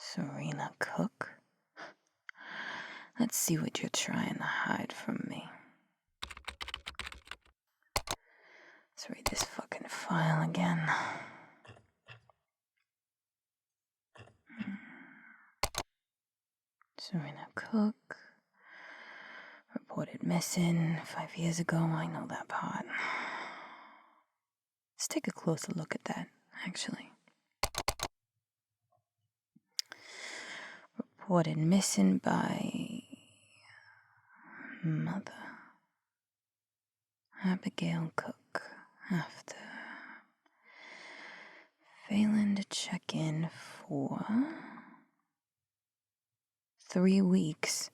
Serena Cook? Let's see what you're trying to hide from me. Let's read this fucking file again. Serena Cook. Reported missing 5 years ago. I know that part. Let's take a closer look at that, actually. Reported missing by mother Abigail Cook after failing to check in for 3 weeks.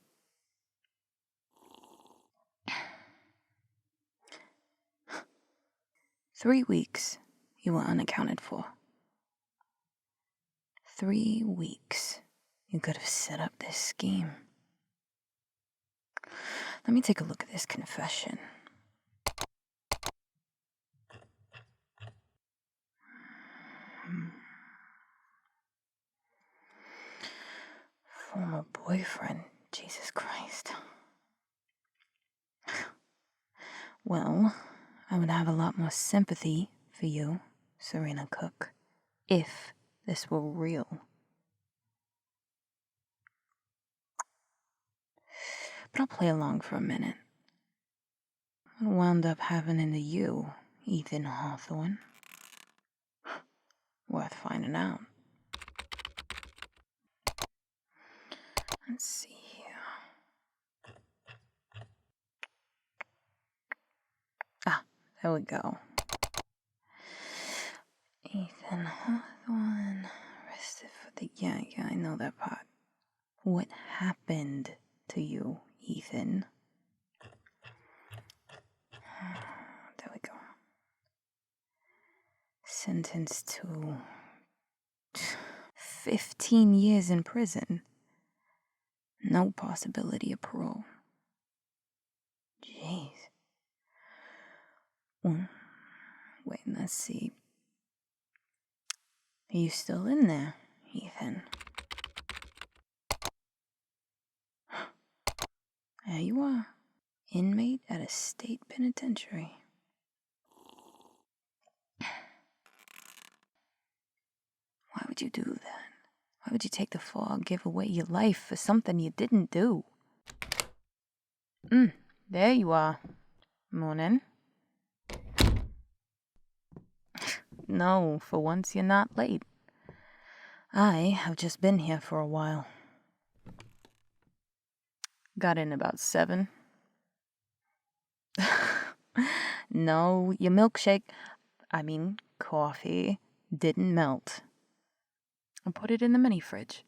Three weeks you were unaccounted for. 3 weeks you could have set up this scheme. Let me take a look at this confession. Former boyfriend, Jesus Christ. Well, I would have a lot more sympathy for you, Serena Cook, if this were real. But I'll play along for a minute. What wound up happening to you, Ethan Hawthorne? Worth finding out. Let's see here. Ah, there we go. Ethan Hawthorne, arrested for the... Yeah, I know that part. What happened to you, Ethan? There we go. Sentenced to 15 years in prison. No possibility of parole. Jeez. Wait, let's see. Are you still in there, Ethan? There you are. Inmate at a state penitentiary. Why would you do that? Why would you take the fall, give away your life for something you didn't do? There you are. Morning. No, for once you're not late. I have just been here for a while. Got in about 7. No, your milkshake, coffee, didn't melt. I put it in the mini fridge.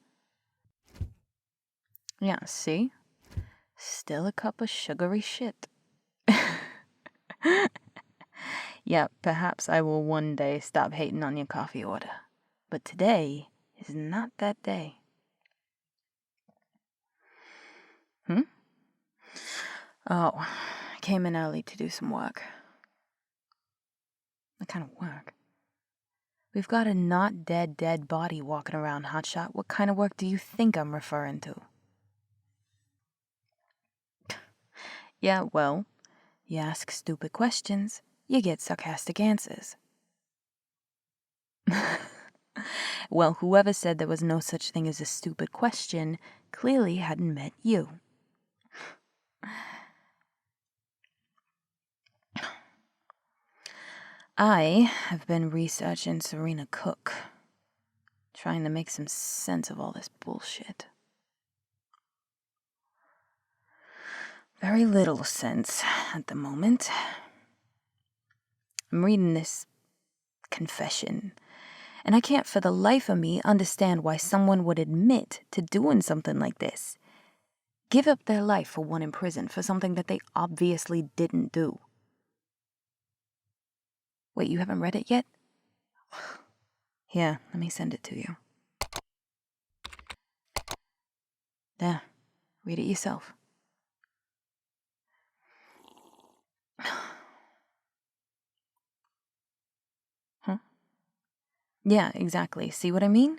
Yeah, see? Still a cup of sugary shit. Yeah, perhaps I will one day stop hating on your coffee order. But today is not that day. Oh, I came in early to do some work. What kind of work? We've got a not dead body walking around, Hotshot. What kind of work do you think I'm referring to? Yeah, well, you ask stupid questions, you get sarcastic answers. Well, whoever said there was no such thing as a stupid question clearly hadn't met you. I have been researching Serena Cook, trying to make some sense of all this bullshit. Very little sense at the moment. I'm reading this confession, and I can't for the life of me understand why someone would admit to doing something like this. Give up their life for one in prison for something that they obviously didn't do. Wait, you haven't read it yet? Here, let me send it to you. There, read it yourself. Huh? Yeah, exactly. See what I mean?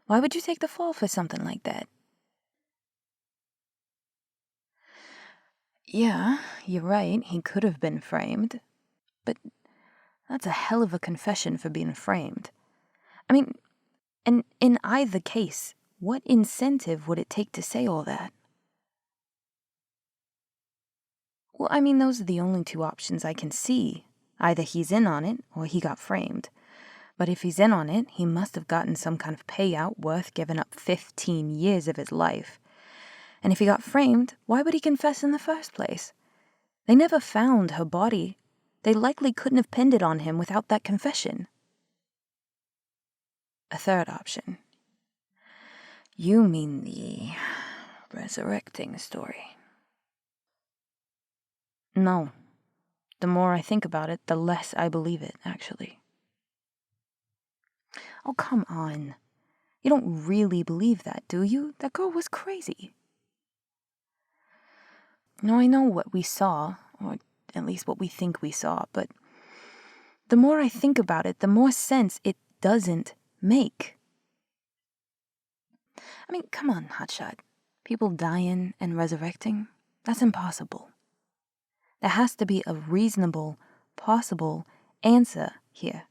Why would you take the fall for something like that? Yeah, you're right, he could have been framed. But that's a hell of a confession for being framed. I mean, and in either case, what incentive would it take to say all that? Well, I mean, those are the only two options I can see. Either he's in on it, or he got framed. But if he's in on it, he must have gotten some kind of payout worth giving up 15 years of his life. And if he got framed, why would he confess in the first place? They never found her body. They likely couldn't have pinned it on him without that confession. A third option. You mean the resurrecting story? No. The more I think about it, the less I believe it, actually. Oh, come on. You don't really believe that, do you? That girl was crazy. No, I know what we saw, or at least what we think we saw, but the more I think about it, the more sense it doesn't make. I mean, come on, Hotshot. People dying and resurrecting? That's impossible. There has to be a reasonable, possible answer here.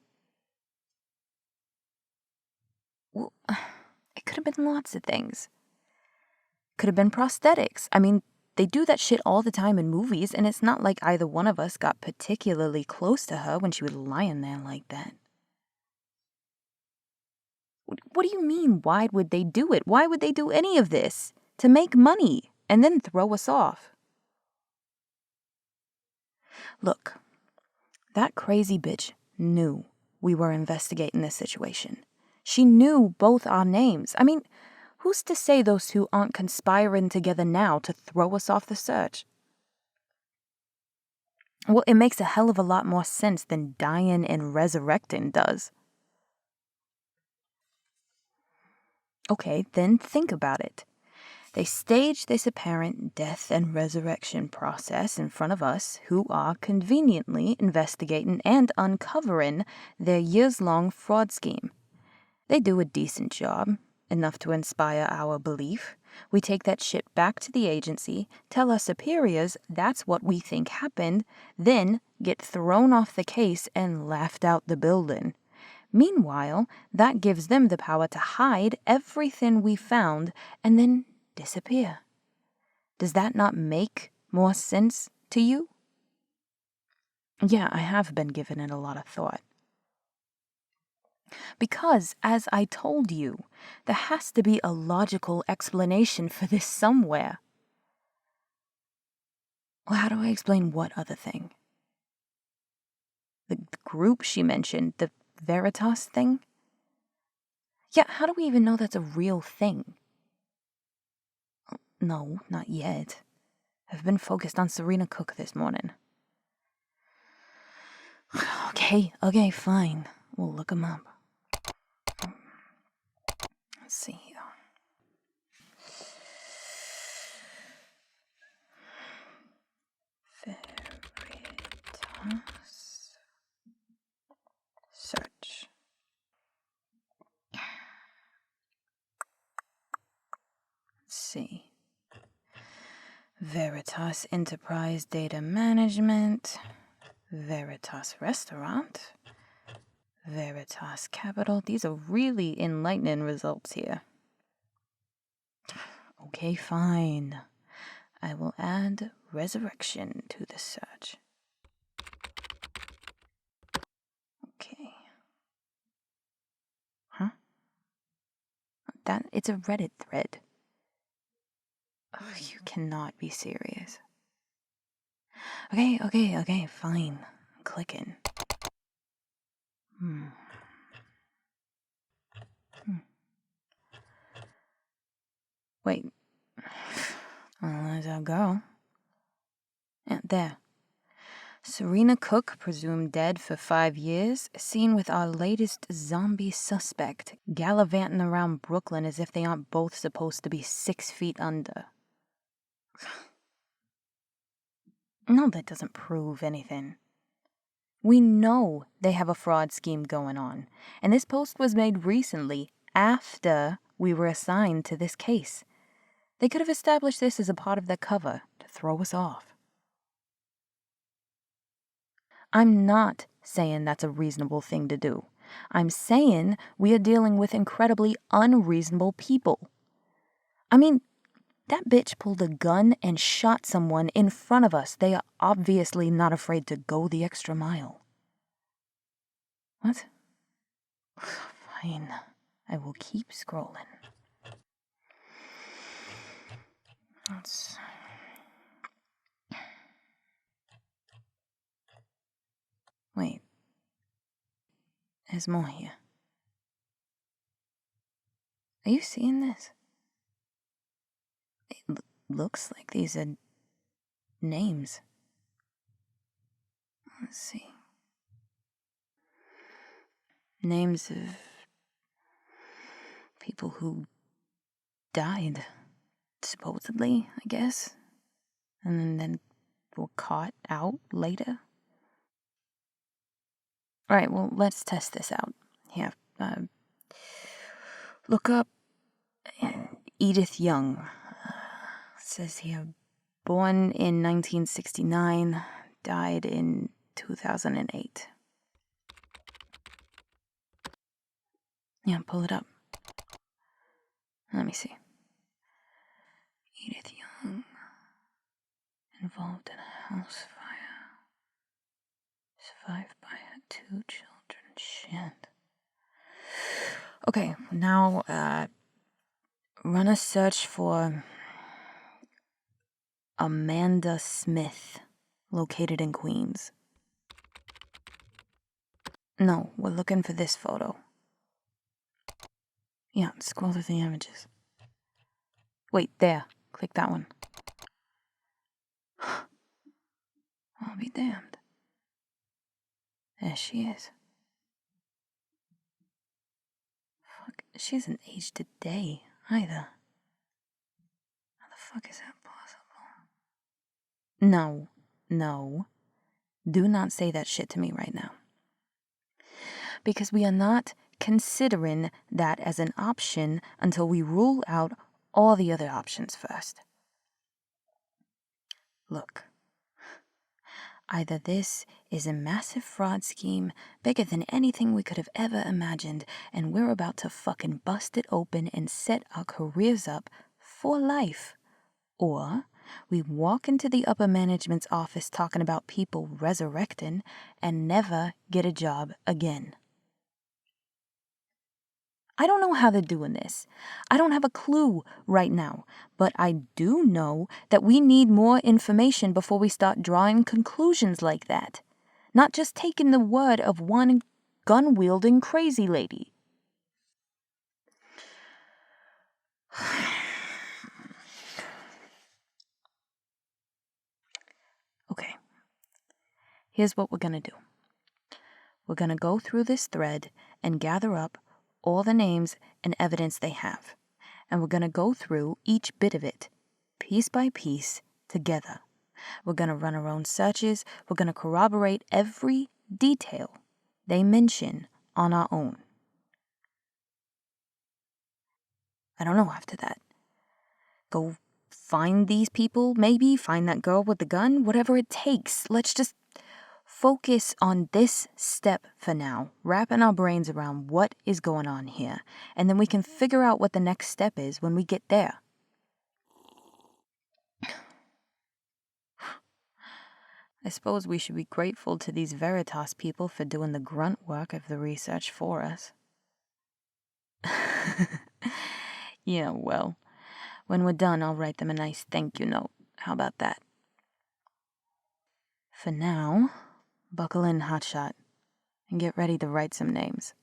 Well, it could have been lots of things. Could have been prosthetics. I mean, they do that shit all the time in movies, and it's not like either one of us got particularly close to her when she was lying there like that. What do you mean, why would they do it? Why would they do any of this? To make money, and then throw us off. Look, that crazy bitch knew we were investigating this situation. She knew both our names. I mean, who's to say those two aren't conspiring together now to throw us off the search? Well, it makes a hell of a lot more sense than dying and resurrecting does. Okay, then think about it. They stage this apparent death and resurrection process in front of us, who are conveniently investigating and uncovering their years-long fraud scheme. They do a decent job, enough to inspire our belief. We take that shit back to the agency, tell our superiors that's what we think happened, then get thrown off the case and laughed out the building. Meanwhile, that gives them the power to hide everything we found and then disappear. Does that not make more sense to you? Yeah, I have been giving it a lot of thought. Because, as I told you, there has to be a logical explanation for this somewhere. Well, how do I explain what other thing? The group she mentioned, the Veritas thing? Yeah, how do we even know that's a real thing? No, not yet. I've been focused on Serena Cook this morning. Okay, fine. We'll look him up. Let's see here. Veritas search. Let's see. Veritas Enterprise Data Management, Veritas Restaurant, Veritas Capital. These are really enlightening results here. Okay, fine. I will add resurrection to the search. Okay. Huh? It's a Reddit thread. Oh, you cannot be serious. Okay, fine. I'm clicking. Wait. There's our girl. Yeah, there. Serena Cook, presumed dead for 5 years, seen with our latest zombie suspect, gallivanting around Brooklyn as if they aren't both supposed to be 6 feet under. No, that doesn't prove anything. We know they have a fraud scheme going on, and this post was made recently after we were assigned to this case. They could have established this as a part of their cover to throw us off. I'm not saying that's a reasonable thing to do. I'm saying we are dealing with incredibly unreasonable people. I mean, that bitch pulled a gun and shot someone in front of us. They are obviously not afraid to go the extra mile. What? Fine. I will keep scrolling. Wait. There's more here. Are you seeing this? It looks like these are names. Let's see. Names of people who died, supposedly, I guess, and then were caught out later. All right, well, let's test this out. Here, look up Edith Young. It says here, born in 1969, died in 2008. Yeah, pull it up. Let me see. Edith Young, involved in a house fire, survived by her 2 children. Shit. Okay, now, run a search for Amanda Smith, located in Queens. No, we're looking for this photo. Yeah, scroll through the images. Wait, there. Click that one. I'll be damned. There she is. Fuck, she hasn't aged a day, either. How the fuck is that possible? No. Do not say that shit to me right now. Because we are not considering that as an option until we rule out all the other options first. Look. Either this is a massive fraud scheme bigger than anything we could have ever imagined, and we're about to fucking bust it open and set our careers up for life. Or we walk into the upper management's office talking about people resurrecting and never get a job again. I don't know how they're doing this. I don't have a clue right now, but I do know that we need more information before we start drawing conclusions like that. Not just taking the word of one gun-wielding crazy lady. Okay. Here's what we're gonna do. We're gonna go through this thread and gather up all the names and evidence they have. And we're gonna go through each bit of it, piece by piece, together. We're gonna run our own searches. We're gonna corroborate every detail they mention on our own. I don't know after that. Go find these people, maybe find that girl with the gun, whatever it takes. Let's just focus on this step for now, wrapping our brains around what is going on here, and then we can figure out what the next step is when we get there. I suppose we should be grateful to these Veritas people for doing the grunt work of the research for us. Yeah, well, when we're done, I'll write them a nice thank you note. How about that? For now, buckle in, Hotshot, and get ready to write some names.